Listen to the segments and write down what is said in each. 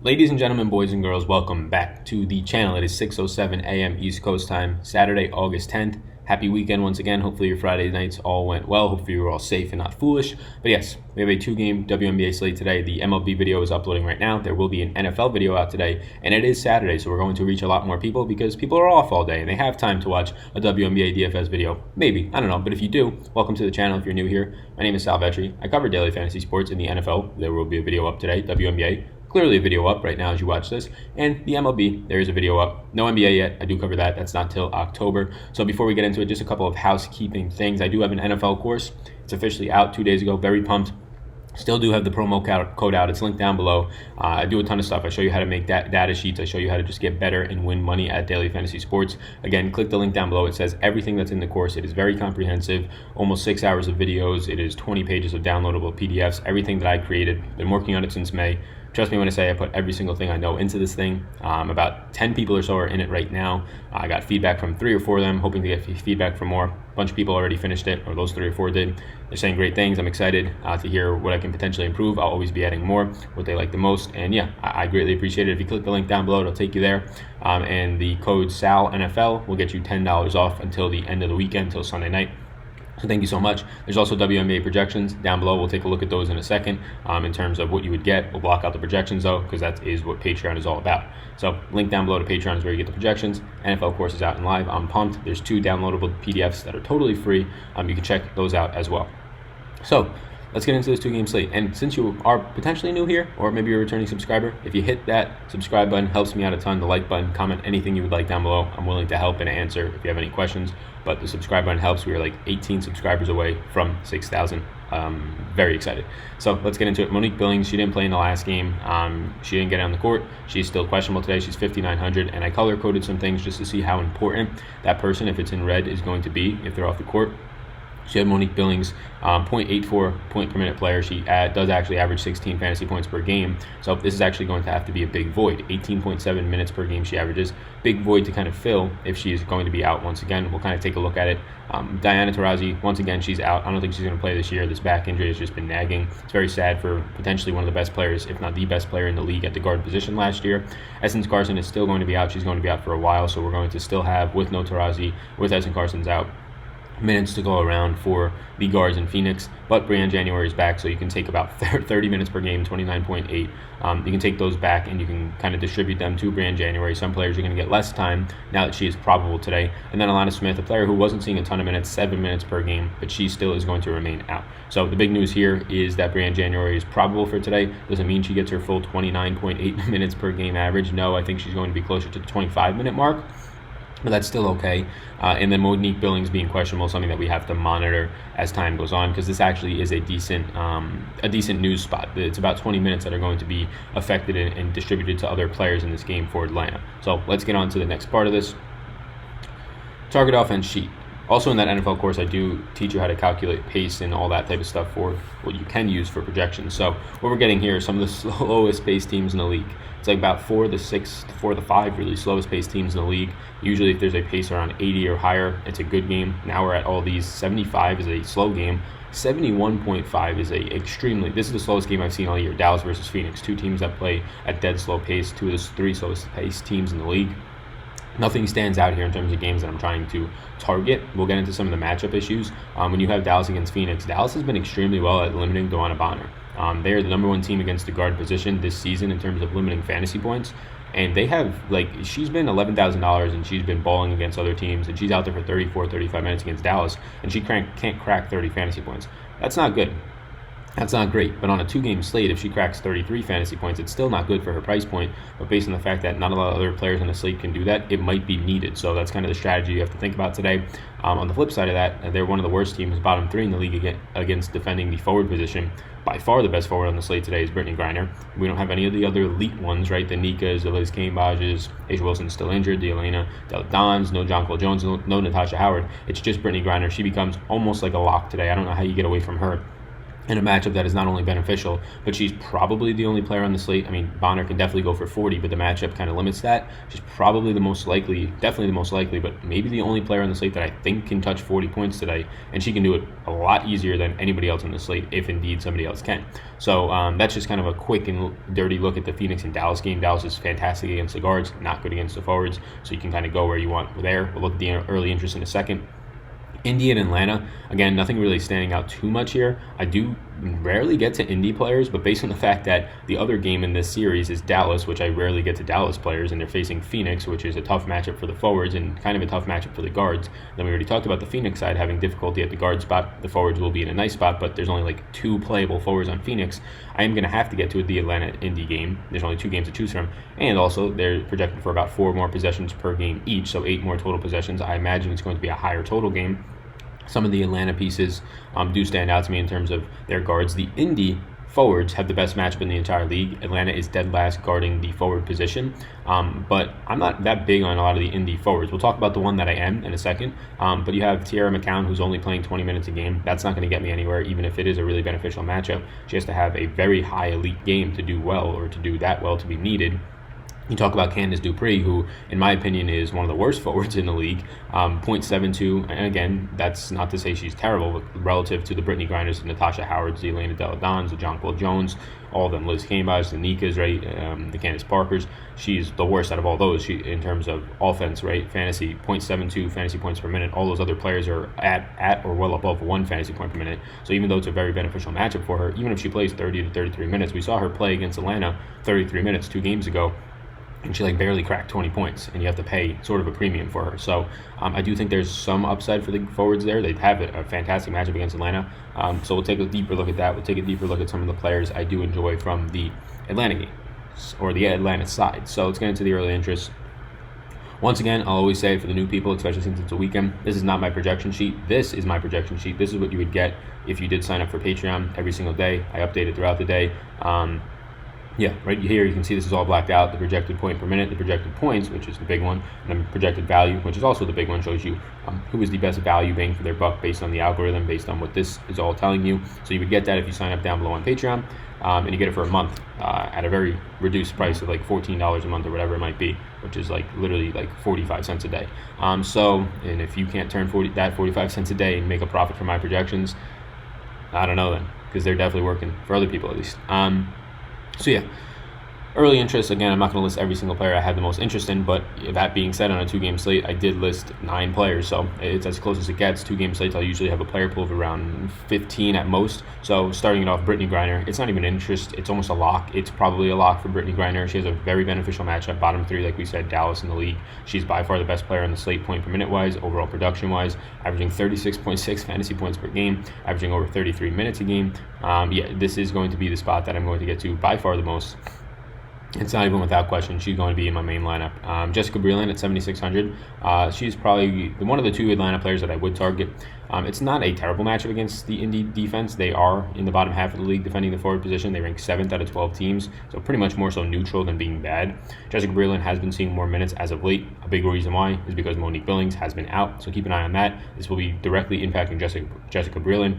Ladies and gentlemen, boys and girls, welcome back to the channel. It is 6:07 a.m. East Coast time, Saturday, August 10th. Happy weekend once again. Hopefully your Friday nights all went well. Hopefully you were all safe and not foolish. But yes, we have a two-game WNBA slate today. The MLB video is uploading right now. There will be an NFL video out today, and it is Saturday, so we're going to reach a lot more people because people are off all day and they have time to watch a WNBA DFS video. Maybe, I don't know, but if you do, welcome to the channel if you're new here. My name is Sal Vetri. I cover daily fantasy sports in the NFL. There will be a video up today, WNBA. Clearly a video up right now as you watch this, and the MLB, there is a video up. No NBA yet, I do cover that. That's not till October. So before we get into it, just a couple of housekeeping things. I do have an NFL course. It's officially out 2 days ago. Very pumped. Still do have the promo code out. It's linked down below. I do a ton of stuff. I show you how to make data sheets. I show you how to just get better and win money at daily fantasy sports. Again, click the link down below. It says everything that's in the course. It is very comprehensive, almost 6 hours of videos. It is 20 pages of downloadable PDFs, everything that I created. Been working on it since May. Trust me when I say I put every single thing I know into this thing. About 10 people or so are in it right now. I got feedback from 3 or 4 of them, hoping to get feedback from more. A bunch of people already finished it, or those 3 or 4 did. They're saying great things. I'm excited to hear what I can potentially improve. I'll always be adding more, what they like the most. And yeah, I greatly appreciate it. If you click the link down below, it'll take you there. And the code SALNFL will get you $10 off until the end of the weekend, until Sunday night. So thank you so much. There's also WNBA projections down below. We'll take a look at those in a second in terms of what you would get. We'll block out the projections though, because that is what Patreon is all about. So link down below to Patreon is where you get the projections. NFL course is out and live. I'm pumped. There's 2 downloadable PDFs that are totally free. You can check those out as well. So let's get into this 2-game slate. And since you are potentially new here, or maybe you're a returning subscriber, if you hit that subscribe button, helps me out a ton. The like button, comment anything you would like down below. I'm willing to help and answer if you have any questions. But the subscribe button helps. We are like 18 subscribers away from 6,000. Very excited. So let's get into it. Monique Billings, she didn't play in the last game. She didn't get on the court. She's still questionable today. She's 5,900, and I color coded some things just to see how important that person, if it's in red, is going to be if they're off the court. She had Monique Billings, 0.84 point per minute player. She does actually average 16 fantasy points per game. So this is actually going to have to be a big void. 18.7 minutes per game she averages. Big void to kind of fill if she is going to be out once again. We'll kind of take a look at it. Diana Taurasi, once again, she's out. I don't think she's going to play this year. This back injury has just been nagging. It's very sad for potentially one of the best players, if not the best player in the league at the guard position last year. Essence Carson is still going to be out. She's going to be out for a while. So we're going to still have, with no Taurasi, with Essence Carson's out, minutes to go around for the guards in Phoenix, but Brianne January is back, so you can take about 30 minutes per game, 29.8. You can take those back and you can kind of distribute them to Brianne January. Some players are going to get less time now that she is probable today. And then Alana Smith, a player who wasn't seeing a ton of minutes, 7 minutes per game, but she still is going to remain out. So the big news here is that Brianne January is probable for today. Doesn't mean she gets her full 29.8 minutes per game average. No, I think she's going to be closer to the 25-minute mark. But that's still okay. And then Monique Billings being questionable is something that we have to monitor as time goes on, because this actually is a decent news spot. It's about 20 minutes that are going to be affected and distributed to other players in this game for Atlanta. So let's get on to the next part of this. Target offense sheet. Also in that NFL course, I do teach you how to calculate pace and all that type of stuff for what you can use for projections. So what we're getting here are some of the slowest paced teams in the league. It's like about 4 of the 6, 4 of the 5 really slowest paced teams in the league. Usually if there's a pace around 80 or higher, it's a good game. Now we're at all these. 75 is a slow game. 71.5 is this is the slowest game I've seen all year. Dallas versus Phoenix, 2 teams that play at dead slow pace, 2 of the 3 slowest paced teams in the league. Nothing stands out here in terms of games that I'm trying to target. We'll get into some of the matchup issues. When you have Dallas against Phoenix, Dallas has been extremely well at limiting Wnba Bonner. They are the number 1 team against the guard position this season in terms of limiting fantasy points. And they have, she's been $11,000 and she's been balling against other teams. And she's out there for 34, 35 minutes against Dallas. And she can't crack 30 fantasy points. That's not good. That's not great, but on a 2-game slate, if she cracks 33 fantasy points, it's still not good for her price point. But based on the fact that not a lot of other players on the slate can do that, it might be needed. So that's kind of the strategy you have to think about today. On the flip side of that, they're one of the worst teams, bottom 3 in the league against defending the forward position. By far the best forward on the slate today is Brittany Griner. We don't have any of the other elite ones, right? The Nikas, the Liz Cambodges, Asia Wilson's still injured, the Elena Del Dons, no Jonquil Jones, no Natasha Howard. It's just Brittany Griner. She becomes almost like a lock today. I don't know how you get away from her. in a matchup that is not only beneficial, but she's probably the only player on the slate. I mean, Bonner can definitely go for 40, but the matchup kind of limits that. She's probably the most likely, definitely the most likely, but maybe the only player on the slate that I think can touch 40 points today, and she can do it a lot easier than anybody else on the slate, if indeed somebody else can. So that's just kind of a quick and dirty look at the Phoenix and Dallas game. Dallas is fantastic against the guards, not good against the forwards, so you can kind of go where you want there. We'll look at the early interest in a second. Indy and Atlanta, again, nothing really standing out too much here. I do rarely get to Indy players, but based on the fact that the other game in this series is Dallas, which I rarely get to Dallas players, and they're facing Phoenix, which is a tough matchup for the forwards and kind of a tough matchup for the guards. Then we already talked about the Phoenix side having difficulty at the guard spot. The forwards will be in a nice spot, but there's only like 2 playable forwards on Phoenix. I am going to have to get to the Atlanta-Indy game. There's only 2 games to choose from, and also they're projected for about 4 more possessions per game each, so 8 more total possessions. I imagine it's going to be a higher total game. Some of the Atlanta pieces do stand out to me in terms of their guards. The Indy forwards have the best matchup in the entire league. Atlanta is dead last guarding the forward position, but I'm not that big on a lot of the Indy forwards. We'll talk about the one that I am in a second, but you have Tiara McCown, who's only playing 20 minutes a game. That's not going to get me anywhere, even if it is a really beneficial matchup. She has to have a very high elite game to do well, or to do that well to be needed. You talk about Candace Dupree, who, in my opinion, is one of the worst forwards in the league, 0.72. And again, that's not to say she's terrible, but relative to the Brittany Grinders, the Natasha Howards, the Elena Delle Dons, the Jonquil Jones, all of them, Liz Cambage, the Nikas, right, the Candace Parkers, she's the worst out of all those in terms of offense, right? Fantasy, 0.72 fantasy points per minute. All those other players are at or well above 1 fantasy point per minute. So even though it's a very beneficial matchup for her, even if she plays 30 to 33 minutes, we saw her play against Atlanta 33 minutes 2 games ago, and she barely cracked 20 points, and you have to pay sort of a premium for her. So I do think there's some upside for the forwards there. They have a fantastic matchup against Atlanta. So we'll take a deeper look at that. We'll take a deeper look at some of the players I do enjoy from the Atlanta game, or the Atlanta side. So let's get into the early interest. Once again, I'll always say for the new people, especially since it's a weekend, this is not my projection sheet. This is my projection sheet. This is what you would get if you did sign up for Patreon every single day. I update it throughout the day. Yeah, right here you can see this is all blacked out. The projected point per minute, the projected points, which is the big one, and then projected value, which is also the big one, shows you who is the best value bang for their buck based on the algorithm, based on what this is all telling you. So you would get that if you sign up down below on Patreon, and you get it for a month at a very reduced price of like $14 a month or whatever it might be, which is like literally like 45 cents a day. And if you can't turn 45 cents a day and make a profit from my projections, I don't know then, because they're definitely working for other people at least. So yeah, early interest, again, I'm not going to list every single player I had the most interest in, but that being said, on a 2-game slate, I did list 9 players, so it's as close as it gets. 2-game slates, I'll usually have a player pool of around 15 at most. So starting it off, Brittany Griner, it's not even an interest, it's almost a lock. It's probably a lock for Brittany Griner. She has a very beneficial matchup, bottom 3, like we said, Dallas in the league. She's by far the best player on the slate, point per minute wise, overall production wise, averaging 36.6 fantasy points per game, averaging over 33 minutes a game. Yeah, this is going to be the spot that I'm going to get to by far the most. It's not even without question. She's going to be in my main lineup. Jessica Breland at 7,600. She's probably one of the 2 Atlanta players that I would target. It's not a terrible matchup against the Indy defense. They are in the bottom half of the league defending the forward position. They rank 7th out of 12 teams, so pretty much more so neutral than being bad. Jessica Breland has been seeing more minutes as of late. A big reason why is because Monique Billings has been out, so keep an eye on that. This will be directly impacting Jessica Breland.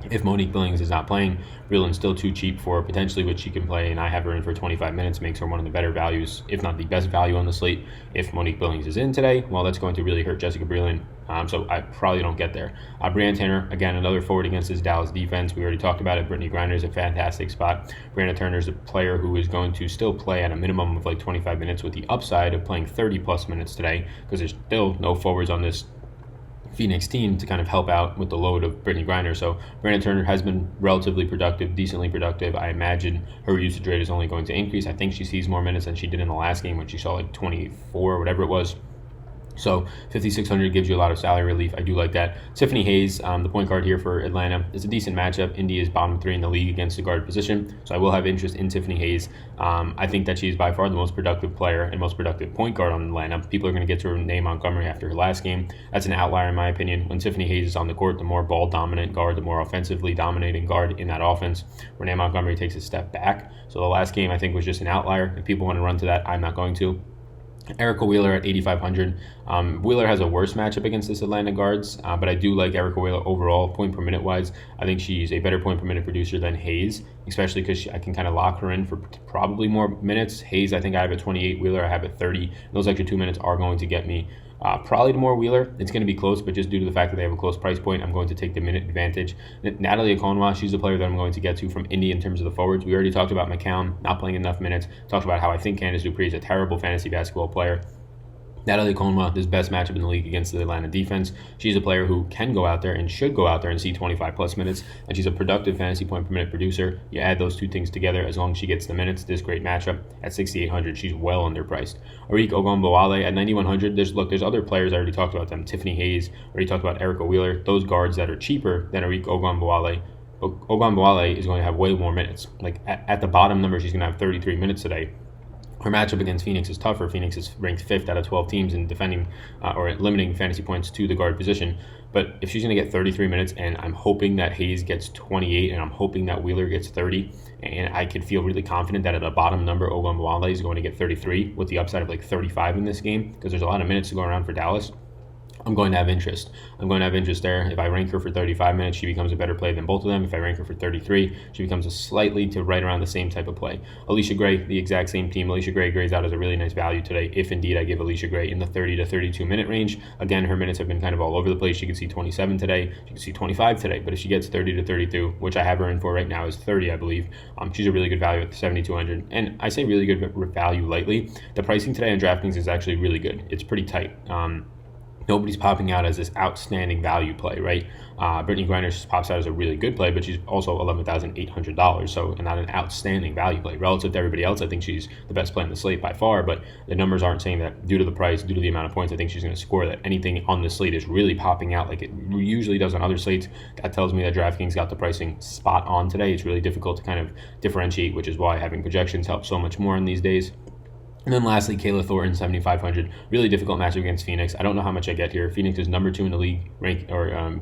If Monique Billings is not playing, Breland's still too cheap for potentially what she can play, and I have her in for 25 minutes, makes her one of the better values, if not the best value on the slate. If Monique Billings is in today, well, that's going to really hurt Jessica Breland, so I probably don't get there. Brianna Tanner, again, another forward against this Dallas defense. We already talked about it. Brittany Griner is a fantastic spot. Brianna Turner is a player who is going to still play at a minimum of like 25 minutes with the upside of playing 30-plus minutes today, because there's still no forwards on this Phoenix team to kind of help out with the load of Brittany Griner. So Brandon Turner has been relatively productive, decently productive. I imagine her usage rate is only going to increase. I think she sees more minutes than she did in the last game when she saw like 24 or whatever it was. So 5,600 gives you a lot of salary relief. I do like that. Tiffany Hayes, the point guard here for Atlanta, is a decent matchup. Indy is bottom 3 in the league against the guard position, so I will have interest in Tiffany Hayes. I think that she's by far the most productive player and most productive point guard on Atlanta. People are going to get to Renee Montgomery after her last game. That's an outlier in my opinion. When Tiffany Hayes is on the court, the more ball-dominant guard, the more offensively dominating guard in that offense. Renee Montgomery takes a step back. So the last game I think was just an outlier. If people want to run to that, I'm not going to. Erica Wheeler at 8,500. Wheeler has a worse matchup against this Atlanta guards, but I do like Erica Wheeler overall, point per minute wise. I think she's a better point per minute producer than Hayes, especially because I can kind of lock her in for probably more minutes. Hayes, I think I have at 28. Wheeler, I have at 30. Those extra 2 minutes are going to get me probably to more Wheeler. It's going to be close, but just due to the fact that they have a close price point, I'm going to take the minute advantage. Natalie Akonwa, she's the player that I'm going to get to from Indy in terms of the forwards. We already talked about McCown not playing enough minutes. Talked about how I think Candace Dupree is a terrible fantasy basketball player. Natalie Akonwa, this best matchup in the league against the Atlanta defense. She's a player who can go out there and should go out there and see 25 plus minutes, and she's a productive fantasy point per minute producer. You add those two things together, as long as she gets the minutes, this great matchup at 6,800. She's well underpriced. Arik Ogunbowale at 9,100. There's other players, I already talked about them. Tiffany Hayes, already talked about Erica Wheeler. Those guards that are cheaper than Arik Ogunbowale. Ogunbowale is going to have way more minutes. Like at the bottom number, she's going to have 33 minutes today. Her matchup against Phoenix is tougher. Phoenix is ranked 5th out of 12 teams in defending or limiting fantasy points to the guard position. But if she's going to get 33 minutes, and I'm hoping that Hayes gets 28, and I'm hoping that Wheeler gets 30, and I could feel really confident that at a bottom number, Ogunbowale is going to get 33 with the upside of like 35 in this game, because there's a lot of minutes to go around for Dallas. I'm going to have interest. I'm going to have interest there. If I rank her for 35 minutes, she becomes a better play than both of them. If I rank her for 33, she becomes a slightly to right around the same type of play. Alicia Gray, the exact same team. Alicia Gray grades out as a really nice value today, if indeed I give Alicia Gray in the 30 to 32 minute range. Again, her minutes have been kind of all over the place. She could see 27 today. She could see 25 today. But if she gets 30 to 32, which I have her in for right now is 30, I believe, she's a really good value at 7,200. And I say really good value lightly. The pricing today on DraftKings is actually really good. It's pretty tight. Nobody's popping out as this outstanding value play, right? Brittany Griner pops out as a really good play, but she's also $11,800, so not an outstanding value play. Relative to everybody else, I think she's the best play in the slate by far, but the numbers aren't saying that due to the price, due to the amount of points I think she's going to score, that anything on the slate is really popping out like it usually does on other slates. That tells me that DraftKings got the pricing spot on today. It's really difficult to kind of differentiate, which is why having projections helps so much more in these days. And then lastly, Kayla Thornton, 7,500. Really difficult matchup against Phoenix. I don't know how much I get here. Phoenix is number 2 in the league,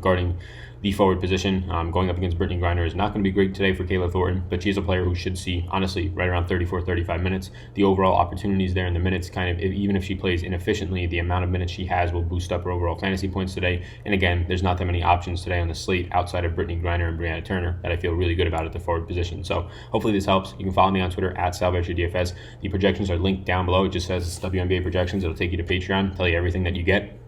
guarding the forward position. Going up against Brittany Griner is not going to be great today for Kayla Thornton, but she's a player who should see, honestly, right around 34, 35 minutes. The overall opportunities there in the minutes, even if she plays inefficiently, the amount of minutes she has will boost up her overall fantasy points today. And again, there's not that many options today on the slate outside of Brittany Griner and Brianna Turner that I feel really good about at the forward position. So hopefully this helps. You can follow me on Twitter at @SalvageDFS. The projections are linked down below. It just says WNBA projections. It'll take you to Patreon, tell you everything that you get.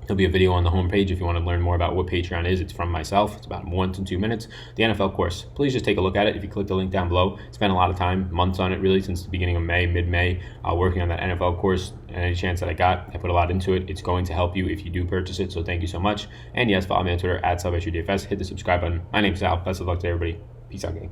There'll be a video on the homepage if you want to learn more about what Patreon is. It's from myself. It's about 1 to 2 minutes. The NFL course. Please just take a look at it. If you click the link down below, spent a lot of time, months on it really, since the beginning of May, mid-May, working on that NFL course. And any chance that I got, I put a lot into it. It's going to help you if you do purchase it. So thank you so much. And yes, follow me on Twitter at SalvageDFS. Hit the subscribe button. My name's Sal. Best of luck to everybody. Peace out, gang.